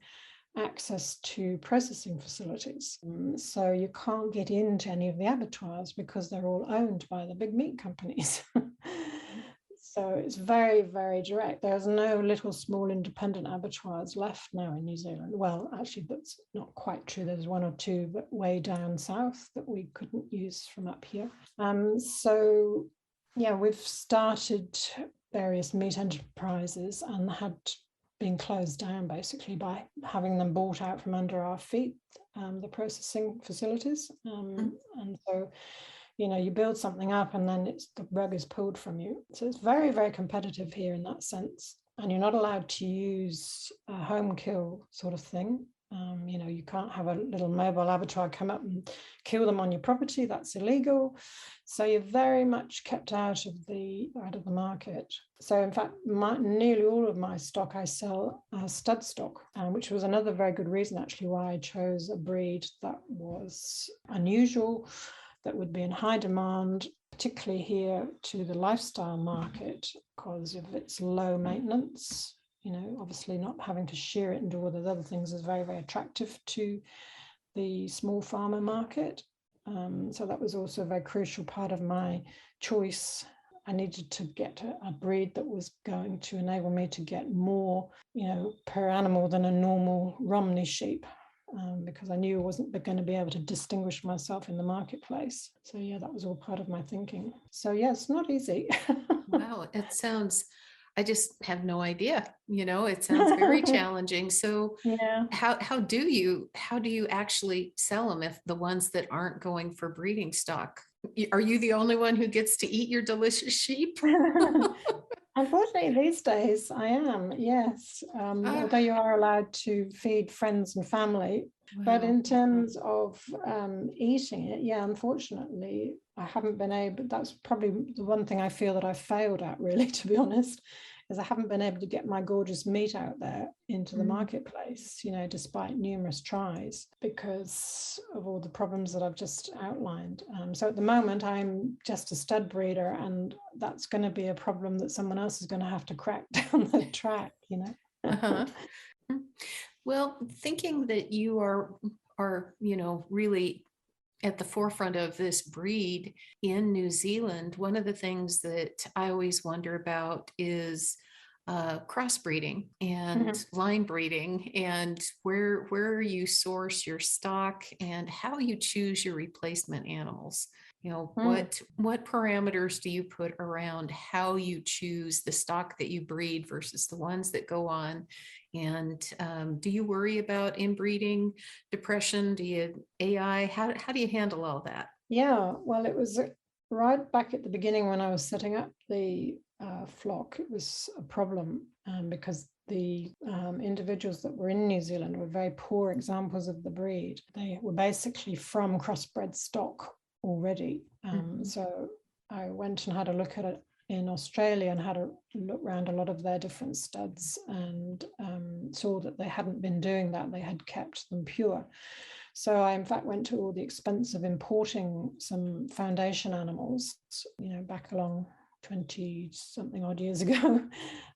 access to processing facilities. So you can't get into any of the abattoirs because they're all owned by the big meat companies. So it's very, very direct. There's no little small independent abattoirs left now in New Zealand. Well, actually, that's not quite true. There's one or two, but way down south that we couldn't use from up here. So yeah, we've started various meat enterprises and had been closed down basically by having them bought out from under our feet, the processing facilities. And so, you build something up and then the rug is pulled from you. So it's very, very competitive here in that sense. And you're not allowed to use a home kill sort of thing. You can't have a little mobile abattoir come up and kill them on your property. That's illegal. So you're very much kept out of the market. So in fact, nearly all of my stock I sell stud stock, which was another very good reason actually why I chose a breed that was unusual, that would be in high demand, particularly here to the lifestyle market because of its low maintenance. Obviously not having to shear it and do all those other things is very, very attractive to the small farmer market. So that was also a very crucial part of my choice. I needed to get a breed that was going to enable me to get more, per animal than a normal Romney sheep, because I knew I wasn't going to be able to distinguish myself in the marketplace. So yeah, that was all part of my thinking. So yeah, it's not easy. Wow, it sounds... I just have no idea. It sounds very challenging. So Yeah. how do you actually sell them if the ones that aren't going for breeding stock? Are you the only one who gets to eat your delicious sheep? Unfortunately, these days I am, yes. Although you are allowed to feed friends and family, but in terms of eating it, yeah, unfortunately, I haven't been able. That's probably the one thing I feel that I failed at, really, to be honest, is I haven't been able to get my gorgeous meat out there into the marketplace, despite numerous tries, because of all the problems that I've just outlined. So at the moment, I'm just a stud breeder, and that's going to be a problem that someone else is going to have to crack down the track, Uh-huh. Well, thinking that you are really at the forefront of this breed in New Zealand, one of the things that I always wonder about is crossbreeding and line breeding, and where you source your stock and how you choose your replacement animals. What parameters do you put around how you choose the stock that you breed versus the ones that go on? And do you worry about inbreeding, depression? Do you AI? How do you handle all that? Yeah, well, it was right back at the beginning when I was setting up the flock. It was a problem because the individuals that were in New Zealand were very poor examples of the breed. They were basically from crossbred stock already. So I went and had a look at it in Australia and had a look around a lot of their different studs, and saw that they hadn't been doing that. They had kept them pure. So I, in fact, went to all the expense of importing some foundation animals, back along 20 something odd years ago,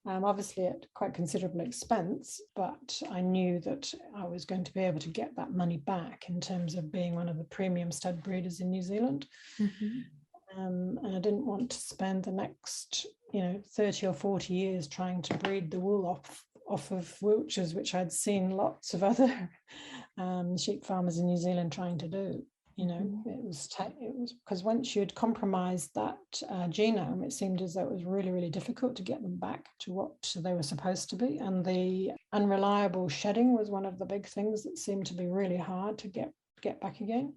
obviously at quite considerable expense, but I knew that I was going to be able to get that money back in terms of being one of the premium stud breeders in New Zealand. And I didn't want to spend the next 30 or 40 years trying to breed the wool off of Wiltshires, which I'd seen lots of other sheep farmers in New Zealand trying to do. It was because once you'd compromised that genome, it seemed as though it was really, really difficult to get them back to what they were supposed to be. And the unreliable shedding was one of the big things that seemed to be really hard to get back again.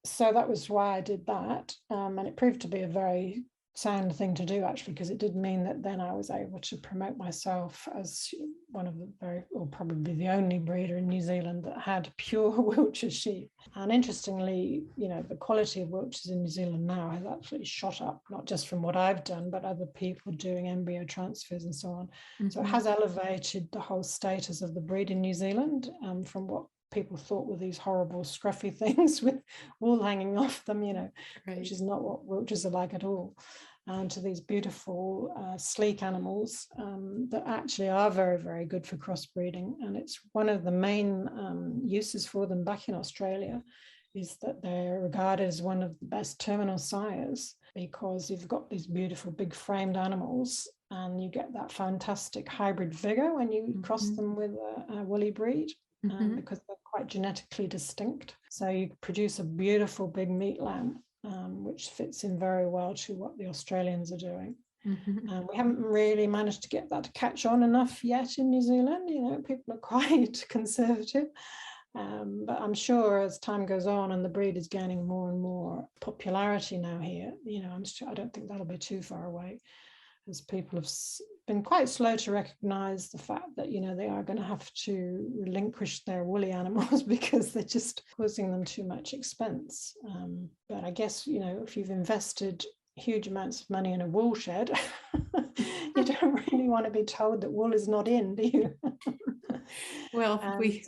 So that was why I did that. And it proved to be a very sound thing to do, actually, because it did mean that then I was able to promote myself as one of the or probably the only breeder in New Zealand that had pure Wiltshire sheep. And interestingly, the quality of Wiltshires in New Zealand now has actually shot up, not just from what I've done, but other people doing embryo transfers and so on. So it has elevated the whole status of the breed in New Zealand from what people thought were these horrible scruffy things with wool hanging off them, which is not what Wiltshires are like at all, to these beautiful sleek animals that actually are very, very good for crossbreeding. And it's one of the main uses for them back in Australia, is that they're regarded as one of the best terminal sires, because you've got these beautiful big framed animals and you get that fantastic hybrid vigor when you cross them with a woolly breed. Because they're quite genetically distinct. So you produce a beautiful big meat lamb, which fits in very well to what the Australians are doing. We haven't really managed to get that to catch on enough yet in New Zealand. People are quite conservative. But I'm sure as time goes on and the breed is gaining more and more popularity now here, I don't think that'll be too far away, as people have been quite slow to recognize the fact that, they are going to have to relinquish their woolly animals because they're just causing them too much expense. But I guess, if you've invested huge amounts of money in a wool shed, you don't really want to be told that wool is not in, do you? Well, we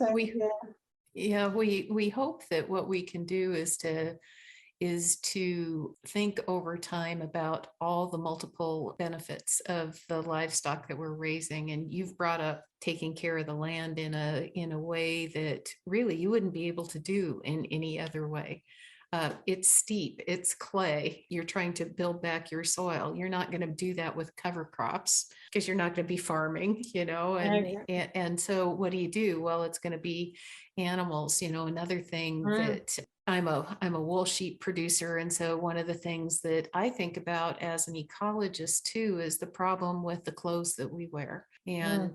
hope that what we can do is to think over time about all the multiple benefits of the livestock that we're raising. And you've brought up taking care of the land in a way that really you wouldn't be able to do in any other way. It's steep, it's clay. You're trying to build back your soil. You're not going to do that with cover crops because you're not going to be farming, and so what do? Well, it's going to be animals. Another thing that I'm a wool sheep producer. And so one of the things that I think about as an ecologist too is the problem with the clothes that we wear. And,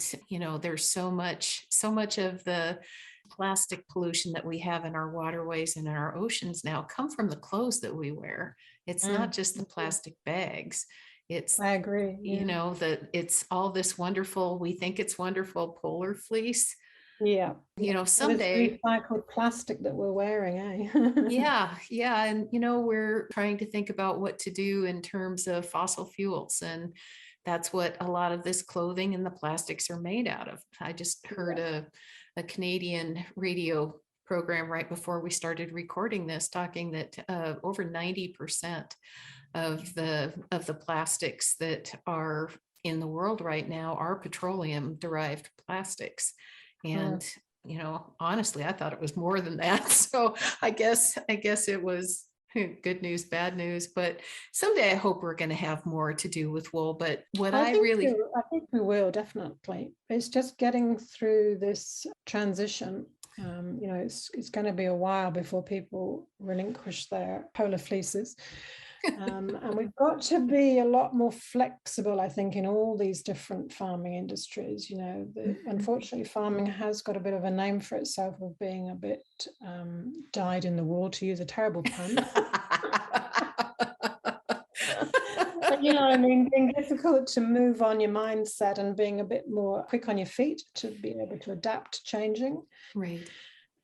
there's so much of the plastic pollution that we have in our waterways and in our oceans now come from the clothes that we wear. It's not just the plastic bags. I agree. That it's all this wonderful, we think it's wonderful polar fleece. Yeah. Someday it's recycled plastic that we're wearing, eh? Yeah. And, we're trying to think about what to do in terms of fossil fuels. And that's what a lot of this clothing and the plastics are made out of. I just heard a Canadian radio program right before we started recording this, talking that over 90% of the plastics that are in the world right now are petroleum derived plastics. And honestly, I thought it was more than that. So I guess it was good news, bad news, but someday I hope we're going to have more to do with wool. But I think we will, definitely. It's just getting through this transition. It's going to be a while before people relinquish their polar fleeces. And we've got to be a lot more flexible, I think, in all these different farming industries. Unfortunately, farming has got a bit of a name for itself of being a bit dyed in the wool, to use a terrible pun. But being difficult to move on your mindset and being a bit more quick on your feet to be able to adapt to changing. Right.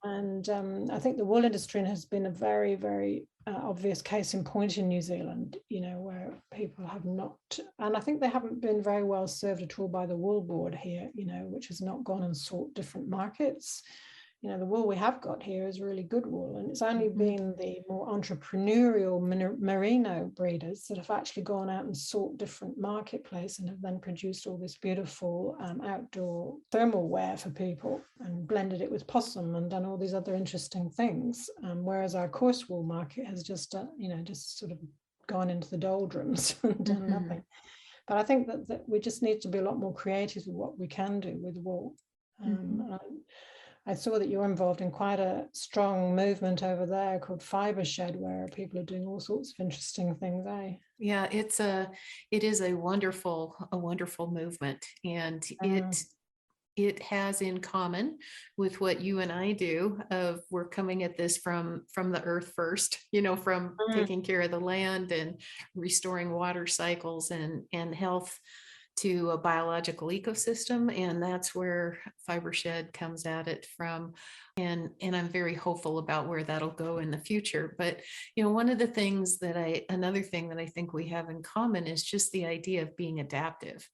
And I think the wool industry has been a very, very obvious case in point in New Zealand, where people have not, and I think they haven't been very well served at all by the wool board here, which has not gone and sought different markets. The wool we have got here is really good wool, and it's only been the more entrepreneurial merino breeders that have actually gone out and sought different marketplace and have then produced all this beautiful outdoor thermal wear for people and blended it with possum and done all these other interesting things. Whereas our coarse wool market has just, just sort of gone into the doldrums and done nothing. But I think that we just need to be a lot more creative with what we can do with wool. I saw that you're involved in quite a strong movement over there called Fiber Shed, where people are doing all sorts of interesting things, eh? Yeah, it is a wonderful movement, and it has in common with what you and I do of we're coming at this from the earth first, from taking care of the land and restoring water cycles and health to a biological ecosystem. And that's where Fiber Shed comes at it from. And I'm very hopeful about where that'll go in the future. But, another thing that I think we have in common is just the idea of being adaptive,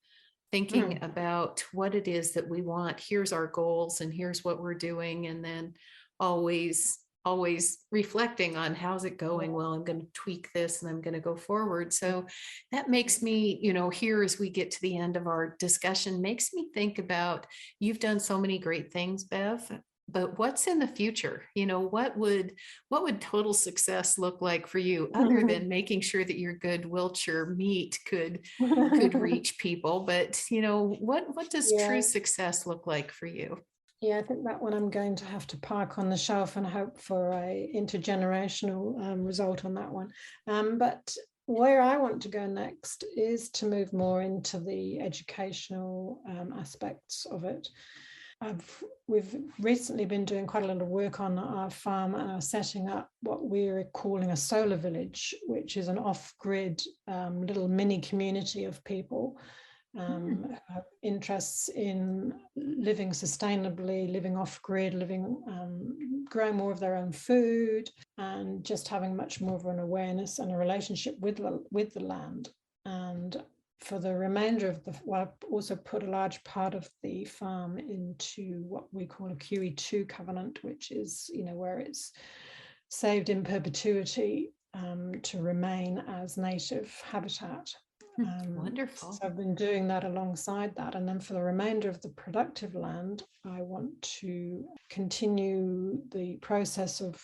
thinking about what it is that we want. Here's our goals and here's what we're doing. And then always reflecting on how's it going. Well, I'm going to tweak this and I'm going to go forward. So that makes me, here as we get to the end of our discussion, makes me think about, you've done so many great things, Bev, but what's in the future? What would total success look like for you, other than making sure that your good Wiltshire meat could reach people? But what does true success look like for you? Yeah, I think that one I'm going to have to park on the shelf and hope for a intergenerational result on that one. But where I want to go next is to move more into the educational aspects of it. We've recently been doing quite a lot of work on our farm, setting up what we're calling a solar village, which is an off-grid little mini community of people have interests in living sustainably, living off-grid, growing more of their own food, and just having much more of an awareness and a relationship with the land. And for the remainder of I've also put a large part of the farm into what we call a QE2 covenant, which is, where it's saved in perpetuity to remain as native habitat. Wonderful. So I've been doing that alongside that. And then for the remainder of the productive land, I want to continue the process of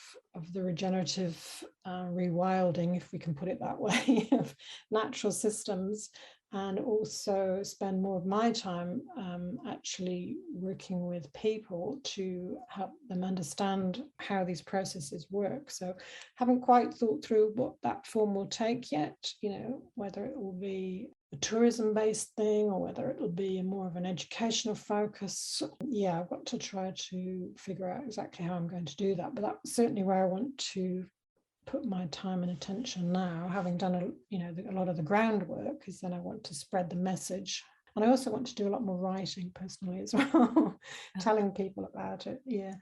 the regenerative rewilding, if we can put it that way, of natural systems, and also spend more of my time actually working with people to help them understand how these processes work. So haven't quite thought through what that form will take yet, whether it will be a tourism-based thing or whether it'll be more of an educational focus. Yeah, I've got to try to figure out exactly how I'm going to do that, but that's certainly where I want to put my time and attention now, having done a lot of the groundwork, because then I want to spread the message. And I also want to do a lot more writing personally as well, telling people about it. Yeah.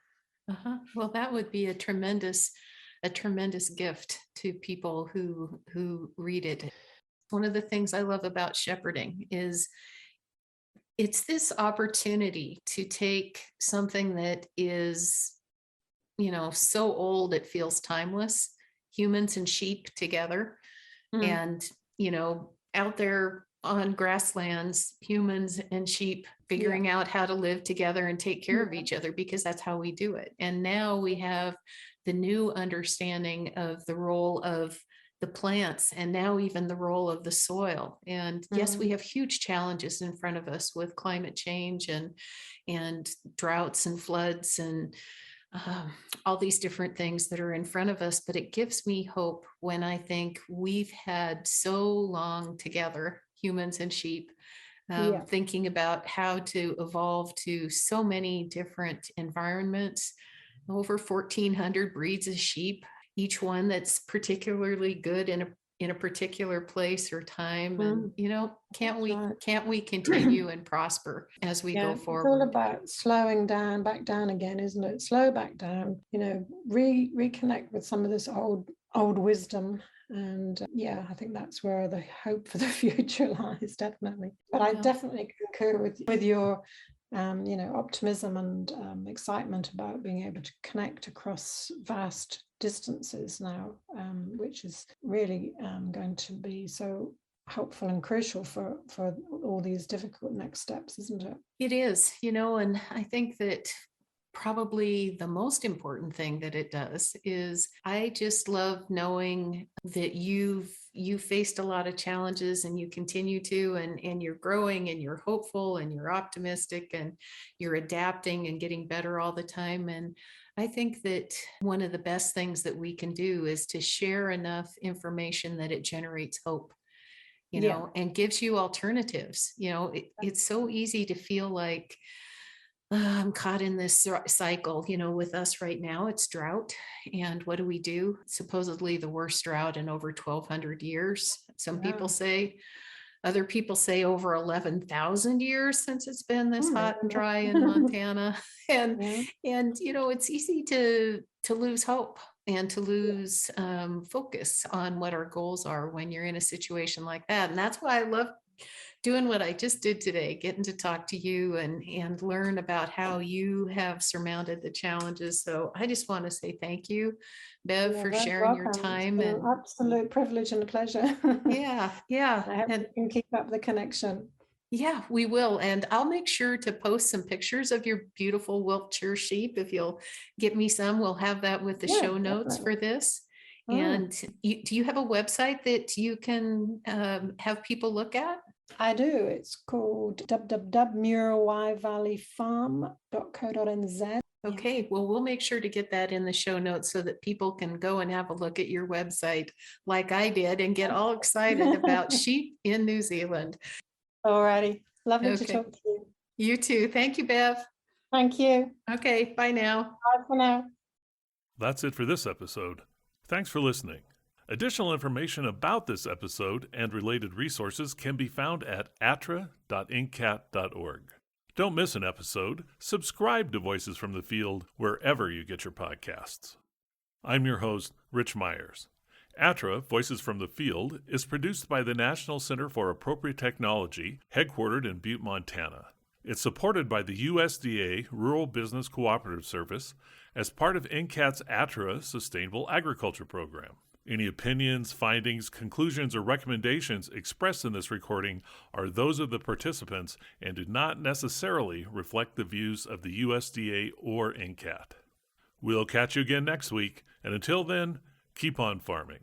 Well, that would be a tremendous gift to people who read it. One of the things I love about shepherding is it's this opportunity to take something that is, so old it feels timeless, humans and sheep together, and, out there on grasslands, humans and sheep figuring out how to live together and take care of each other, because that's how we do it. And now we have the new understanding of the role of the plants, and now even the role of the soil. And yes, we have huge challenges in front of us with climate change and droughts and floods and all these different things that are in front of us. But it gives me hope when I think we've had so long together, humans and sheep, thinking about how to evolve to so many different environments, over 1,400 breeds of sheep, each one that's particularly good in a particular place or time. And can't we continue and prosper as we go forward? It's all about slowing down, back down again, isn't it? Slow back down, reconnect with some of this old wisdom. And I think that's where the hope for the future lies, definitely. But I definitely concur with your optimism and excitement about being able to connect across vast distances now, which is really going to be so helpful and crucial for all these difficult next steps, isn't it? It is, and I think that probably the most important thing that it does is I just love knowing that you've faced a lot of challenges and you continue to, and you're growing and you're hopeful and you're optimistic and you're adapting and getting better all the time. And I think that one of the best things that we can do is to share enough information that it generates hope, and gives you alternatives. It's so easy to feel like, I'm caught in this cycle, with us right now, it's drought. And what do? Supposedly the worst drought in over 1,200 years. Some people say, other people say over 11,000 years since it's been this hot and dry in Montana. And it's easy to lose hope and to lose focus on what our goals are when you're in a situation like that. And that's why I love doing what I just did today, getting to talk to you and learn about how you have surmounted the challenges. So I just want to say thank you, Bev, for sharing your time. It's been an absolute privilege and a pleasure. Yeah. I hope you can keep up the connection. Yeah, we will. And I'll make sure to post some pictures of your beautiful Wiltshire sheep. If you'll get me some, we'll have that with the show notes for this. And do you have a website that you can have people look at? I do. It's called www.muirwayvalleyfarm.co.nz. Okay, well, we'll make sure to get that in the show notes so that people can go and have a look at your website like I did and get all excited about sheep in New Zealand. All righty. Lovely to talk to you. You too. Thank you, Bev. Thank you. Okay, bye now. Bye for now. That's it for this episode. Thanks for listening. Additional information about this episode and related resources can be found at attra.ncat.org. Don't miss an episode. Subscribe to Voices from the Field wherever you get your podcasts. I'm your host, Rich Myers. ATTRA, Voices from the Field, is produced by the National Center for Appropriate Technology, headquartered in Butte, Montana. It's supported by the USDA Rural Business Cooperative Service as part of NCAT's ATTRA Sustainable Agriculture Program. Any opinions, findings, conclusions, or recommendations expressed in this recording are those of the participants and do not necessarily reflect the views of the USDA or NCAT. We'll catch you again next week, and until then, keep on farming.